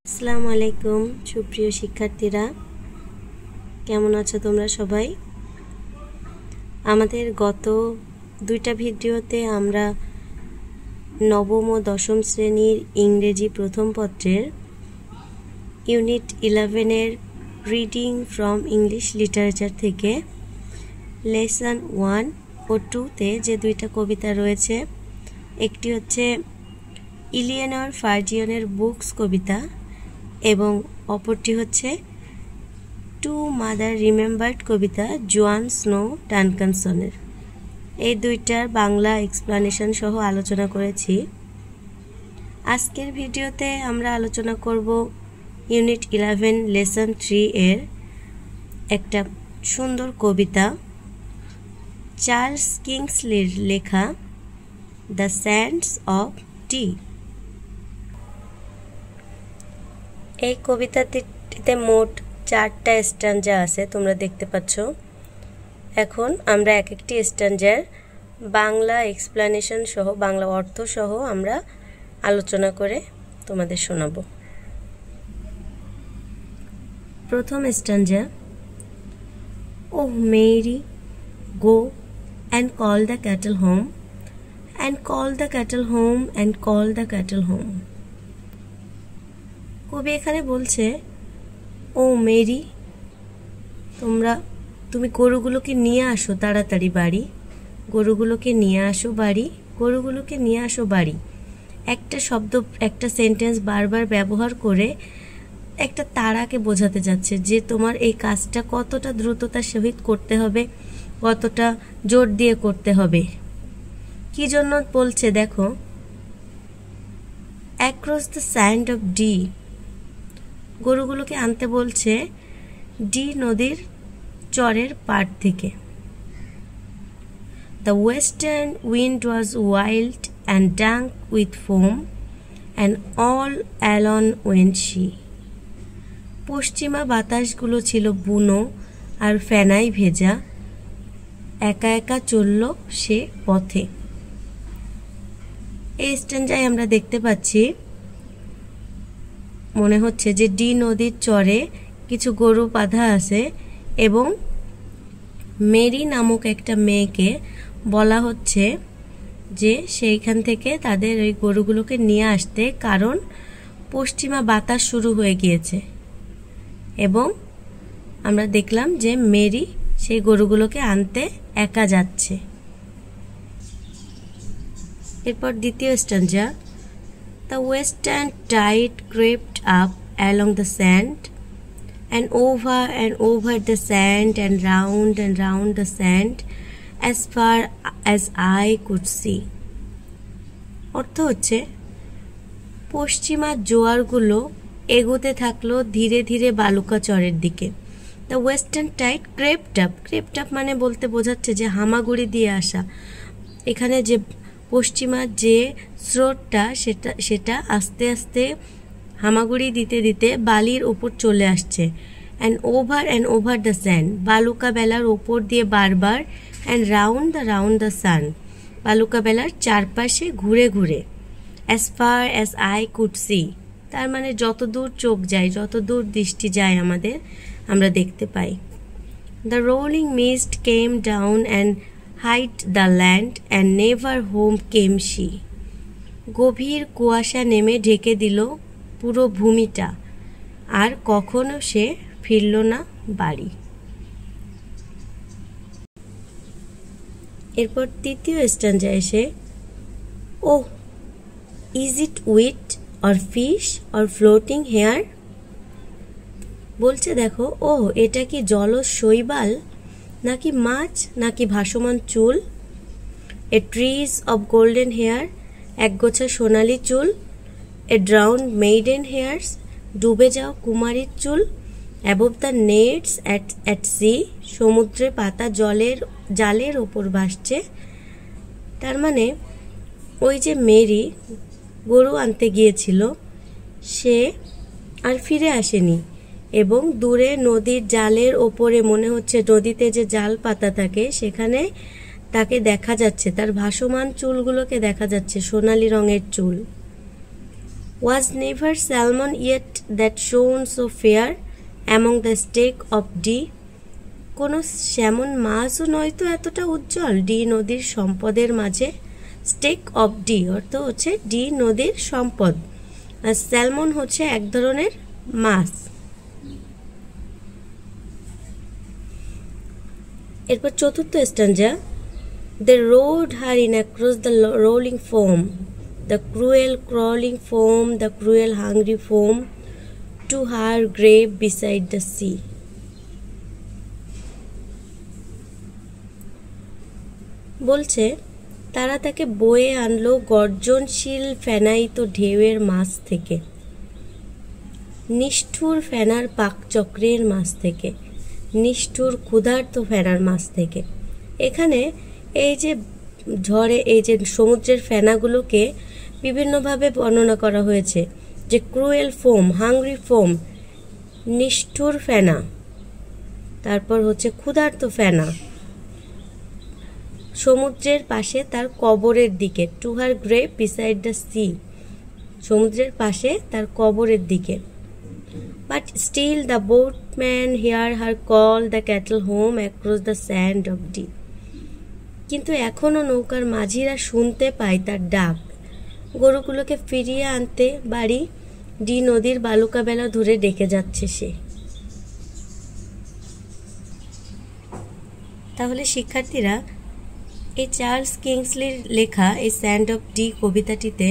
আসসালামু আলাইকুম সুপ্রিয় শিক্ষার্থীরা, কেমন আছো তোমরা সবাই? আমাদের গত দুইটা ভিডিওতে আমরা নবম ও দশম শ্রেণীর ইংরেজি প্রথম পত্রের ইউনিট 11-এর রিডিং ফ্রম ইংলিশ লিটারেচার থেকে লেসন 1 ও 2-তে যে দুইটা কবিতা রয়েছে, একটি হচ্ছে ইলিয়নর ফার্জিয়নের বুকস কবিতা এবং অপরটি হচ্ছে টু মাদার রিমেম্বার্ড কবিতা জোয়ান স্নো ডানকানসনের। এই দুইটার বাংলা এক্সপ্লানেশন সহ আলোচনা করেছি। আজকের ভিডিওতে আমরা আলোচনা করব ইউনিট 11 লেসন 3 এর একটা সুন্দর কবিতা, চার্লস কিংসলির লেখা দ্য স্যান্ডস অফ টি। এই কবিতাটিতে মোট 4টা স্ট্যাঞ্জা আছে, তোমরা দেখতে পাচ্ছ। এখন আমরা এক একটি স্ট্যাঞ্জার বাংলা এক্সপ্লানেশন সহ, বাংলা অর্থ সহ আমরা আলোচনা করে তোমাদের শোনাব। প্রথম stanza, O Mary go and call the cattle home, and call the cattle home, and call the cattle home. কবি এখানে বলছে, ও মেরি, তুমি গরুগুলোকে নিয়ে আসো তাড়াতাড়ি বাড়ি, গরুগুলোকে নিয়ে আসো বাড়ি, গরুগুলোকে নিয়ে আসো বাড়ি। একটা শব্দ, একটা সেন্টেন্স বারবার ব্যবহার করে একটা তাড়াকে বোঝাতে যাচ্ছে যে তোমার এই কাজটা কতটা দ্রুততার সহিত করতে হবে, কতটা জোর দিয়ে করতে হবে। কি জন্য বলছে দেখো, across the sand of Dee, গরুগুলোকে আনতে বলছে ডি নদীর চরের পাড় থেকে। The western wind was wild and dank with foam and all alone went she, পশ্চিমা বাতাসগুলো ছিল বুনো আর ফেনায় ভেজা, একা একা চলল সে পথে। এই স্ট্যাঞ্জায় আমরা দেখতে পাচ্ছি, মনে হচ্ছে যে ডি নদীর চরে কিছু গরু বাঁধা আছে এবং মেরি নামক একটা মেয়েকে বলা হচ্ছে যে সেইখান থেকে তাদের ওই গরুগুলোকে নিয়ে আসতে, কারণ পশ্চিমা বাতাস শুরু হয়ে গিয়েছে। এবং আমরা দেখলাম যে মেরি সেই গরুগুলোকে আনতে একা যাচ্ছে। এরপর দ্বিতীয় স্ট্যাঞ্জা, the western tide crept up along the sand and over the sand and round the sand as far as I could see. অর্থ হচ্ছে, পশ্চিমা জোয়ারগুলো এগোতে থাকলো ধীরে ধীরে বালুকা চরের দিকে। The western tide crept up মানে বলতে বোঝাচ্ছে যে হামাগুড়ি দিয়ে আসা। এখানে যে পশ্চিমা যে স্রোতটা সেটা আস্তে আস্তে হামাগুড়ি দিতে দিতে বালির ওপর চলে আসছে। অ্যান্ড ওভার দ্য স্যান্ড, বালুকা বেলার ওপর দিয়ে বারবার। অ্যান্ড রাউন্ড দ্য সান, বালুকা বেলার চারপাশে ঘুরে ঘুরে। As far as eye could see, তার মানে যত দূর চোখ যায়, যত দূর দৃষ্টি যায় আমাদের, আমরা দেখতে পাই। The rolling mist came down and hide the land and never home came she, গভীর কুয়াশা নেমে ঢেকে দিল পুরো ভূমিটা, আর কখনো সে ফিরল না বাড়ি। এরপর তৃতীয় স্ট্যাঞ্জা এসে, O is it weed or fish or floating hair, বলছে দেখো, ও এটা কি জলজ শৈবাল, নাকি মাছ, নাকি ভাসমান চুল। A tress of golden hair, একগোছা সোনালি চুল। এ ড্রাউন্ড মেইডেন হেয়ার্স, ডুবে যাও কুমারীর চুল। Above the nets at sea, সমুদ্রে পাতা জালের ওপর ভাসছে। তার মানে ওই যে মেরি গরু আনতে গিয়েছিল, সে আর ফিরে আসেনি, এবং দূরে নদীর জালের ওপরে, মনে হচ্ছে নদীতে যে জাল পাতা থাকে সেখানে তাকে দেখা যাচ্ছে, তার ভাসমান চুলগুলোকে দেখা যাচ্ছে, সোনালি রঙের চুল। Was never salmon yet that shone so fair among the stake of Dee? কোনো স্যামন মাছও নয়তো এতটা উজ্জ্বল ডি নদীর সম্পদের মাঝে। স্টেক অফ ডি অর্থ হচ্ছে ডি নদীর সম্পদ, আর স্যালমন হচ্ছে এক ধরনের মাছ। এরপর চতুর্থ স্ট্যান্জা, They rode her in across the rolling foam, the cruel crawling foam, the cruel hungry foam, to her grave beside the sea. বলছে তারা তাকে বয়ে আনলো গর্জনশীল ফেনায়িত ঢেউয়ের মাছ থেকে, নিষ্ঠুর ফেনার পাকচক্রের মাছ থেকে, নিষ্ঠুর ক্ষুধার্ত ফেনার মাছ থেকে। এখানে এই যে ঝড়ে এই যে সমুদ্রের ফেনাগুলোকে বিভিন্নভাবে বর্ণনা করা হয়েছে, যে ক্রুয়েল ফোম, হাংরি ফোম, নিষ্ঠুর ফেনা, তারপর হচ্ছে ক্ষুধার্ত ফেনা, সমুদ্রের পাশে তার কবরের দিকে, to her grave beside the sea, সমুদ্রের পাশে তার কবরের দিকে। But still the boatman hear her call the cattle home across the sand of Dee. কিন্তু এখনও নৌকার মাঝিরা শুনতে পায় তার ডাক, গরুগুলোকে ফিরিয়ে আনতে বাড়ি ডি নদীর বালুকা বেলা ধরে ডেকে যাচ্ছে সে। তাহলে শিক্ষার্থীরা, এই চার্লস কিংসলির লেখা এই স্যান্ড অফ ডি কবিতাটিতে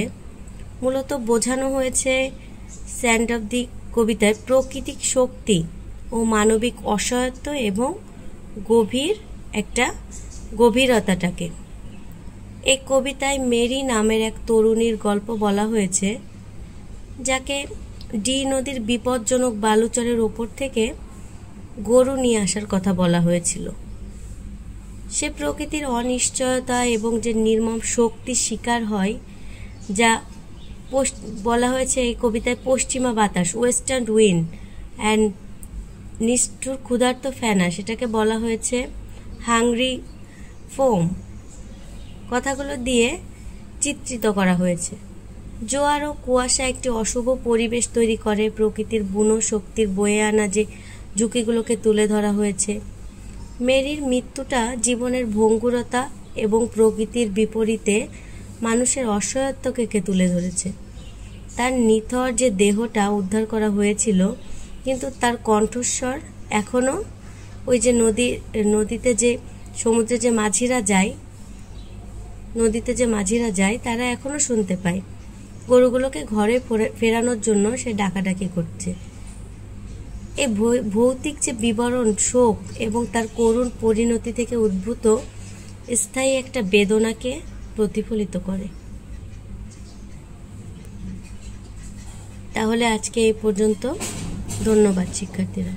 মূলত বোঝানো হয়েছে স্যান্ড অফ ডি কবিতায় প্রাকৃতিক শক্তি ও মানবিক অসহায়ত্ব এবং গভীর একটা গভীরতাটাকে। এই কবিতায় মেরি নামের এক তরুণীর গল্প বলা হয়েছে, যাকে ডি নদীর বিপজ্জনক বালুচরের ওপর থেকে গরু নিয়ে আসার কথা বলা হয়েছিল। সে প্রকৃতির অনিশ্চয়তা এবং যে নির্মম শক্তির শিকার হয়, যা বলা হয়েছে এই কবিতায় পশ্চিমা বাতাস, ওয়েস্টার্ন উইন্ড, অ্যান্ড নিষ্ঠুর ক্ষুধার্ত ফেনা, সেটাকে বলা হয়েছে হাংরি ফোম। কথাগুলো দিয়ে চিত্রিত করা হয়েছে। জোয়ার ও কুয়াশা একটি অশুভ পরিবেশ তৈরি করে, প্রকৃতির বুনো শক্তির বয়ে আনা যে ঝুঁকিগুলোকে তুলে ধরা হয়েছে। মেরির মৃত্যুটা জীবনের ভঙ্গুরতা এবং প্রকৃতির বিপরীতে মানুষের অসহায়ত্বকে তুলে ধরেছে। তার নিথর যে দেহটা উদ্ধার করা হয়েছিল, কিন্তু তার কণ্ঠস্বর এখনও ওই যে নদীতে যে সমুদ্রে যে মাঝিরা যায়, নদীতে যে মাঝিরা যায়, তারা এখনও শুনতে পায়। গরুগুলোকে ঘরে ফেরানোর জন্য সে ডাকাডাকি করছে। এই ভৌতিক যে বিবরণ, শোক এবং তার করুণ পরিণতি থেকে উদ্ভূত স্থায়ী একটা বেদনাকে প্রতিফলিত করে। তাহলে আজকে এই পর্যন্ত। ধন্যবাদ শিক্ষার্থীরা।